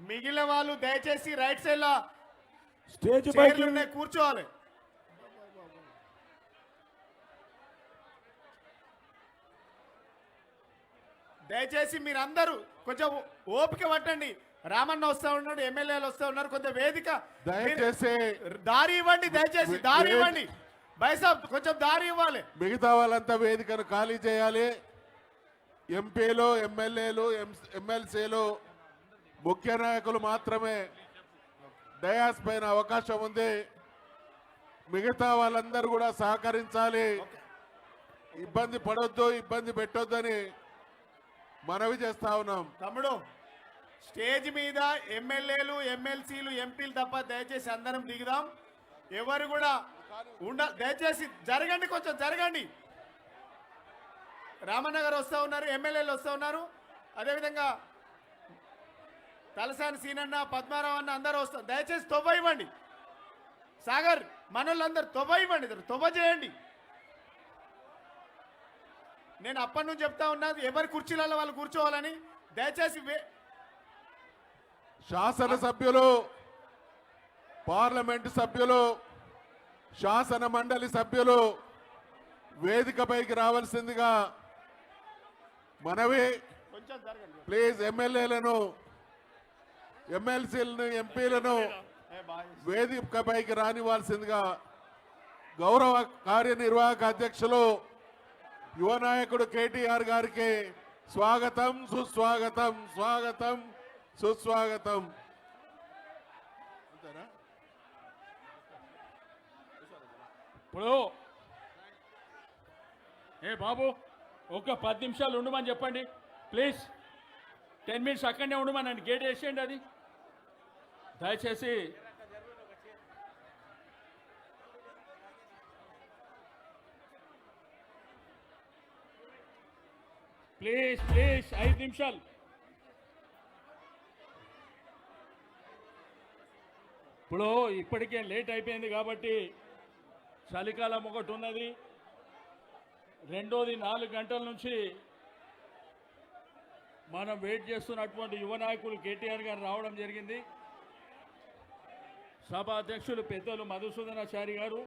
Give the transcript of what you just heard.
మిగిలిన వాళ్ళు దయచేసి రైట్ సైడ్ లో స్టేజ్ చైర్లు ఉన్నాయి, కూర్చోవాలి. దయచేసి మీరందరూ కొంచెం ఓపిక పట్టండి. రామన్న వస్తా ఉన్నాడు, ఎమ్మెల్యేలు వస్తా ఉన్నారు, కొంచెం వేదిక దయచేసి దారి ఇవ్వండి. దయచేసి దారి ఇవ్వండి. బైసాబ్ కొంచెం దారి ఇవ్వాలి. మిగతా వాళ్ళంతా వేదికను ఖాళీ చేయాలి. ఎంపీలు, ఎమ్మెల్యేలు, ఎమ్మెల్సీలు, ముఖ్య నాయకులు మాత్రమే డయాస్ పైన అవకాశం ఉంది. మిగతా వాళ్ళందరూ కూడా సహకరించాలి. ఇబ్బంది పడొద్దు, ఇబ్బంది పెట్టొద్దని మనవి చేస్తా ఉన్నాం. తమ్ముడు, స్టేజ్ మీద ఎమ్మెల్యేలు, ఎమ్మెల్సీలు, ఎంపీలు తప్ప దయచేసి అందరం దిగుదాం. ఎవరు కూడా దయచేసి జరగండి, కొంచెం జరగండి. రామన్న గారు వస్తూ ఉన్నారు, ఎమ్మెల్యేలు వస్తూ ఉన్నారు, అదేవిధంగా తలసాని సీనన్న, పద్మారావు అన్న అందరూ వస్తారు. దయచేసి తొవ్వ ఇవ్వండి. సాగర్ మనోళ్ళందరూ తొవ్వ ఇవ్వండి, తొవ్వ చేయండి. నేను అప్పటి నుంచి చెప్తా ఉన్నది ఎవరి కుర్చీలలో వాళ్ళు కూర్చోవాలని. దయచేసి శాసనసభ్యులు, పార్లమెంటు సభ్యులు, శాసన మండలి సభ్యులు వేదికపైకి రావాల్సిందిగా మనవి. ప్లీజ్ ఎమ్మెల్యేలను, ఎమ్మెల్సీలను, ఎంపీలను వేదికపైకి రానివ్వాల్సిందిగా గౌరవ కార్యనిర్వాహక అధ్యక్షులు యువ నాయకుడు కేటీఆర్ గారికి స్వాగతం, సుస్వాగతం, స్వాగతం, సుస్వాగతం. ఇప్పుడు బాబు ఒక 10 నిమిషాలు ఉండమని చెప్పండి ప్లీజ్. 10 మినిట్స్ అక్కడనే ఉండమని గేట్ వేసేయండి. అది దయచేసి ప్లీజ్ 5 నిమిషాలు. ఇప్పుడు ఇప్పటికే లేట్ అయిపోయింది కాబట్టి చలికాలం ఒకటి ఉన్నది, రెండోది 4 గంటల నుంచి మనం వెయిట్ చేస్తున్నటువంటి యువ నాయకులు కేటీఆర్ గారు రావడం జరిగింది. సభ అధ్యక్షులు పెద్దలు మధుసూదనాచారి గారు.